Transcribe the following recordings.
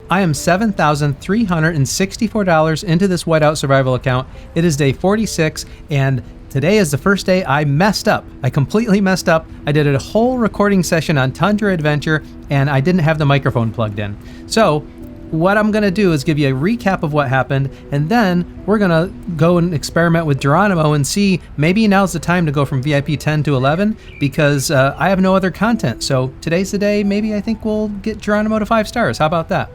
I am $7,364 into this Whiteout survival account. It is day 46, and today is the first day I messed up. I completely messed up. I did a whole recording session on Tundra Adventure, and I didn't have the microphone plugged in. So what I'm going to do is give you a recap of what happened, and then we're going to go and experiment with Jeronimo and see maybe now's the time to go from VIP 10 to 11 because I have no other content. So today's the day. Maybe I think we'll get Jeronimo to 5 stars. How about that?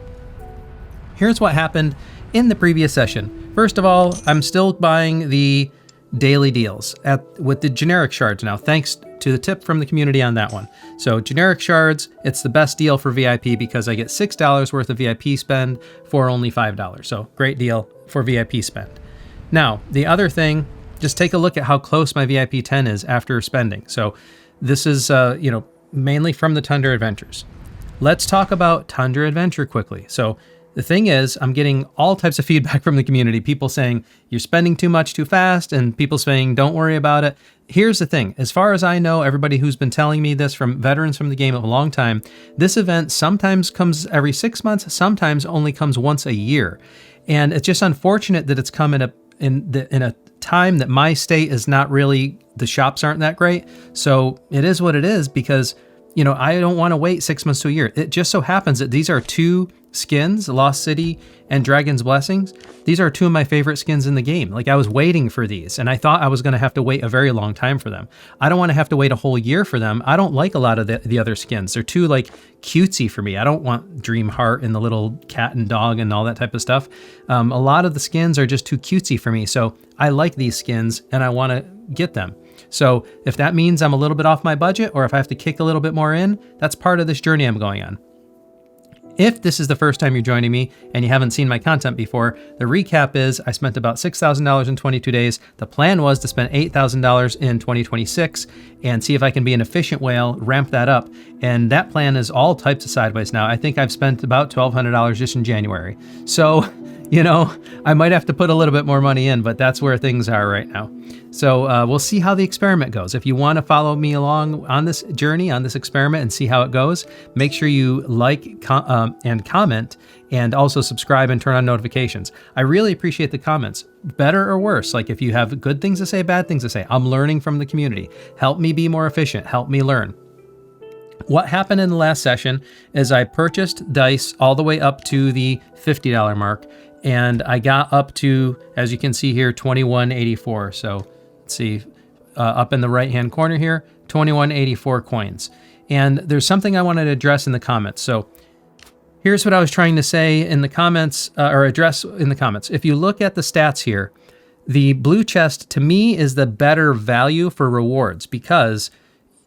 Here's what happened in the previous session. First of all, I'm still buying the daily deals with the generic shards now, thanks to the tip from the community on that one. So generic shards, it's the best deal for VIP because I get $6 worth of VIP spend for only $5. So great deal for VIP spend. Now, the other thing, just take a look at how close my VIP 10 is after spending. So this is, mainly from the Tundra Adventures. Let's talk about Tundra Adventure quickly. So the thing is, I'm getting all types of feedback from the community. People saying, you're spending too much too fast, and people saying, don't worry about it. Here's the thing. As far as I know, everybody who's been telling me this, from veterans from the game of a long time, this event sometimes comes every 6 months, sometimes only comes once a year. And it's just unfortunate that it's come in a time that my state is not really, the shops aren't that great. So it is what it is because, I don't want to wait 6 months to a year. It just so happens that these are 2 skins, Lost City and Dragon's Blessings. These are 2 of my favorite skins in the game. Like, I was waiting for these and I thought I was going to have to wait a very long time for them. I don't want to have to wait a whole year for them. I don't like a lot of the other skins. They're too cutesy for me. I don't want Dream Heart and the little cat and dog and all that type of stuff. A lot of the skins are just too cutesy for me. So I like these skins and I want to get them. So if that means I'm a little bit off my budget, or if I have to kick a little bit more in, that's part of this journey I'm going on. If this is the first time you're joining me and you haven't seen my content before, the recap is I spent about $6,000 in 22 days. The plan was to spend $8,000 in 2026 and see if I can be an efficient whale, ramp that up. And that plan is all types of sideways now. I think I've spent about $1,200 just in January. So, I might have to put a little bit more money in, but that's where things are right now. So we'll see how the experiment goes. If you want to follow me along on this journey, on this experiment, and see how it goes, make sure you like and comment, and also subscribe and turn on notifications. I really appreciate the comments, better or worse. Like, if you have good things to say, bad things to say, I'm learning from the community. Help me be more efficient. Help me learn. What happened in the last session is I purchased dice all the way up to the $50 mark, and I got up to, as you can see here, 2184. So let's see, up in the right-hand corner here, 2184 coins. And there's something I wanted to address in the comments. So here's what I was trying to say in the comments, or address in the comments. If you look at the stats here, the blue chest to me is the better value for rewards because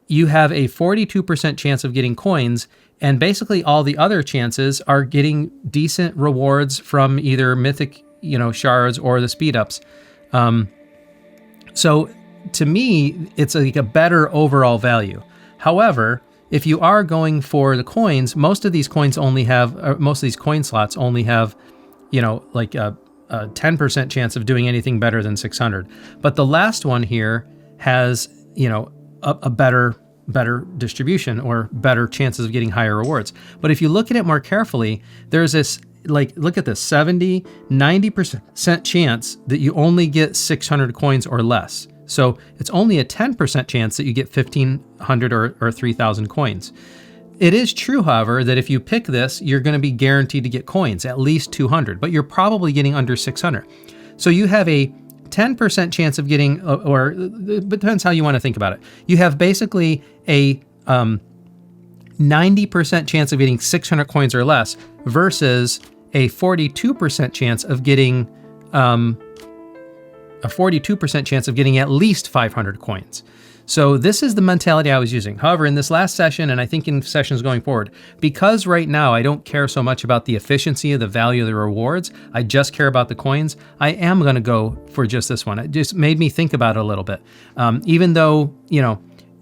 you have a 42% chance of getting coins, and basically all the other chances are getting decent rewards from either mythic, shards or the speed ups. So to me, it's like a better overall value. However, if you are going for the coins, most of these coins only have, most of these coin slots only have, a 10% chance of doing anything better than 600. But the last one here has, a better distribution or better chances of getting higher rewards. But if you look at it more carefully, there's this, look at this, 90% chance that you only get 600 coins or less. So it's only a 10% chance that you get 1,500 or 3,000 coins. It is true, however, that if you pick this, you're going to be guaranteed to get coins, at least 200, but you're probably getting under 600. So you have a 10% chance of getting, or it depends how you want to think about it. You have basically a 90% chance of getting 600 coins or less versus a 42% chance of getting at least 500 coins. So this is the mentality I was using. However, in this last session, and I think in sessions going forward, because right now I don't care so much about the efficiency of the value of the rewards, I just care about the coins, I am going to go for just this one. It just made me think about it a little bit. Even though,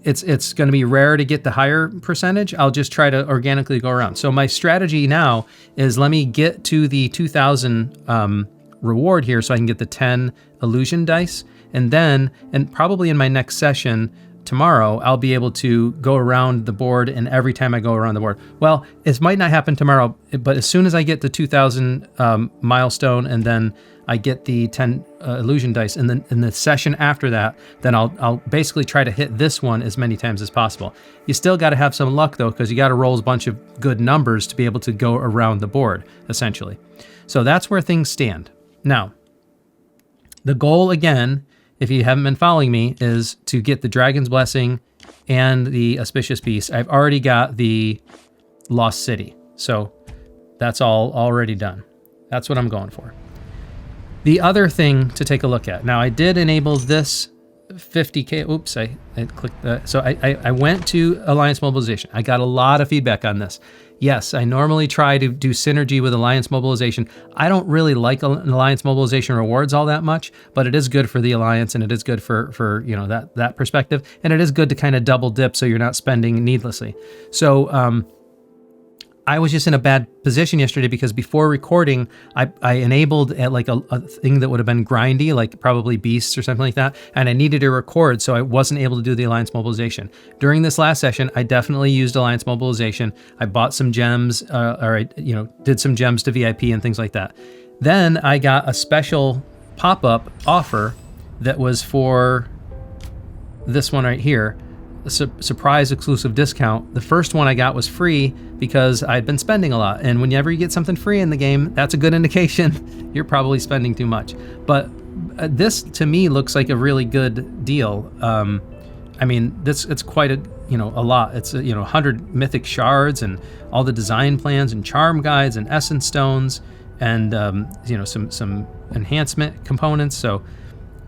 it's going to be rare to get the higher percentage, I'll just try to organically go around. So my strategy now is let me get to the 2,000 reward here so I can get the 10 illusion dice. And then, and probably in my next session, tomorrow, I'll be able to go around the board, and every time I go around the board, well, it might not happen tomorrow, but as soon as I get the 2,000 milestone, and then I get the 10 illusion dice, and then in the session after that, then I'll basically try to hit this one as many times as possible. You still got to have some luck though, because you got to roll a bunch of good numbers to be able to go around the board, essentially. So that's where things stand. Now, the goal again, if you haven't been following me, is to get the Dragon's Blessing and the Auspicious Beast. I've already got the Lost City, so that's all already done. That's what I'm going for. The other thing to take a look at. Now, I did enable this 50K. Oops, I clicked that. So I went to Alliance Mobilization. I got a lot of feedback on this. Yes, I normally try to do synergy with Alliance Mobilization. I don't really like Alliance Mobilization rewards all that much, but it is good for the Alliance, and it is good for you know, that perspective, and it is good to kind of double dip so you're not spending needlessly. So I was just in a bad position yesterday because before recording, I enabled like a thing that would have been grindy, like probably beasts or something like that, and I needed to record, so I wasn't able to do the Alliance Mobilization. During this last session, I definitely used Alliance Mobilization. I bought some gems, or I did some gems to VIP and things like that. Then I got a special pop-up offer that was for this one right here. Surprise exclusive discount. The first one I got was free because I'd been spending a lot, and whenever you get something free in the game, that's a good indication you're probably spending too much. But this to me looks like a really good deal. I mean, it's quite a lot. It's 100 mythic shards and all the design plans and charm guides and essence stones and some enhancement components. So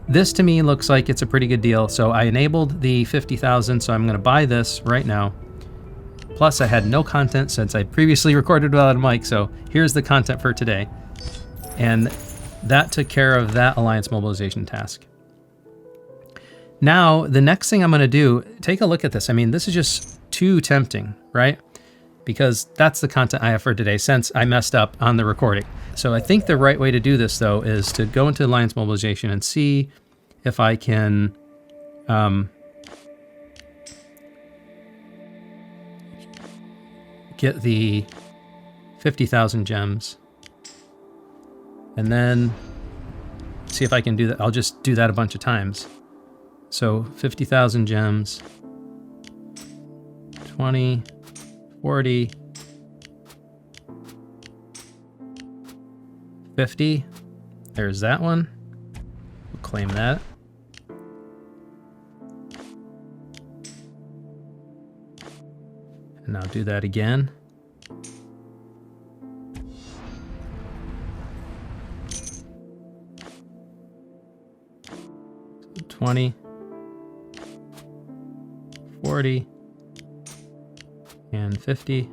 this to me looks like it's a pretty good deal. So I enabled the 50,000, so I'm going to buy this right now. Plus I had no content since I previously recorded without a mic, so here's the content for today. And that took care of that Alliance Mobilization task. Now, the next thing I'm going to do, take a look at this. I mean, this is just too tempting, right? Because that's the content I have for today since I messed up on the recording. So I think the right way to do this, though, is to go into Alliance Mobilization and see if I can get the 50,000 gems. And then see if I can do that. I'll just do that a bunch of times. So 50,000 gems, 20, 40, 50. There's that one. We'll claim that. And now do that again. So 20, 40, and 50.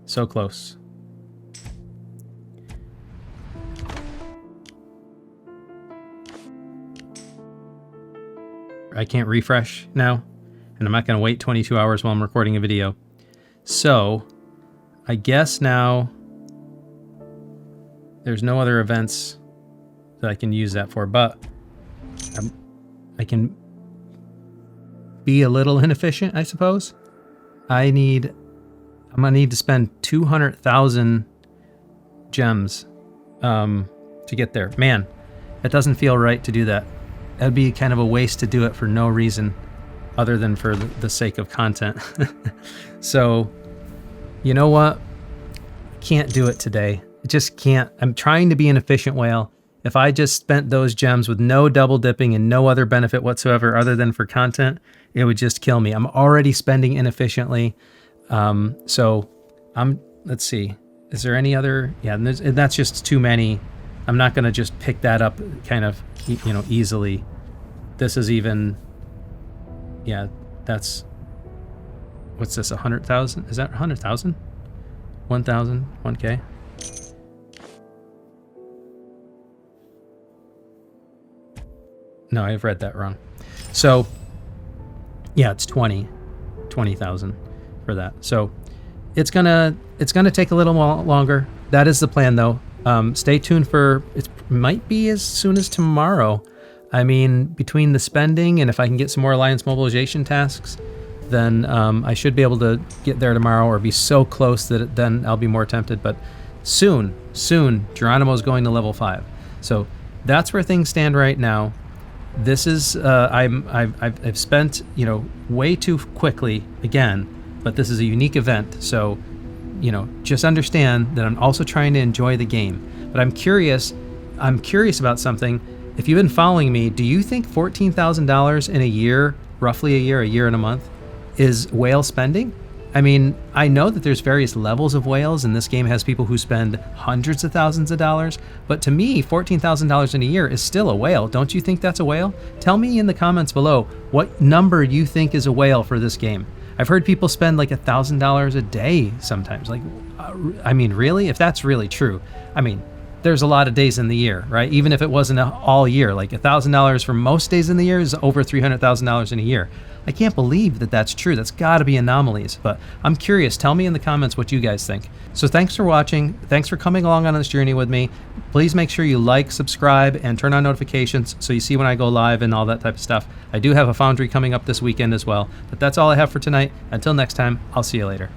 So close. I can't refresh now, and I'm not going to wait 22 hours while I'm recording a video. So I guess now there's no other events that I can use that for, but I can be a little inefficient, I suppose. I'm gonna need to spend 200,000 gems to get there. Man, that doesn't feel right to do that. That'd be kind of a waste to do it for no reason other than for the sake of content. So, you know what? Can't do it today. I just can't. I'm trying to be an efficient whale. If I just spent those gems with no double dipping and no other benefit whatsoever other than for content, it would just kill me. I'm already spending inefficiently. So let's see. Is there any other? Yeah, that's just too many. I'm not going to just pick that up kind of, easily. This is even, yeah, that's, what's this, 100,000? Is that 100,000? 1,000, 1K? No, I've read that wrong. So, yeah, it's 20,000 for that. So it's gonna take a little longer. That is the plan, though. Stay tuned for, it might be as soon as tomorrow. I mean, between the spending and if I can get some more alliance mobilization tasks, then I should be able to get there tomorrow or be so close that then I'll be more tempted. But soon, Jeronimo is going to level 5. So that's where things stand right now. This is, I've spent, way too quickly again, but this is a unique event. So, just understand that I'm also trying to enjoy the game. But I'm curious about something. If you've been following me, do you think $14,000 in a year, roughly a year and a month, is whale spending? I mean, I know that there's various levels of whales, and this game has people who spend hundreds of thousands of dollars, but to me, $14,000 in a year is still a whale. Don't you think that's a whale? Tell me in the comments below what number you think is a whale for this game. I've heard people spend like $1,000 a day sometimes. Like, I mean, really? If that's really true, I mean, there's a lot of days in the year, right? Even if it wasn't all year, like $1,000 for most days in the year is over $300,000 in a year. I can't believe that that's true. That's got to be anomalies, but I'm curious. Tell me in the comments what you guys think. So thanks for watching. Thanks for coming along on this journey with me. Please make sure you like, subscribe, and turn on notifications so you see when I go live and all that type of stuff. I do have a Foundry coming up this weekend as well, but that's all I have for tonight. Until next time, I'll see you later.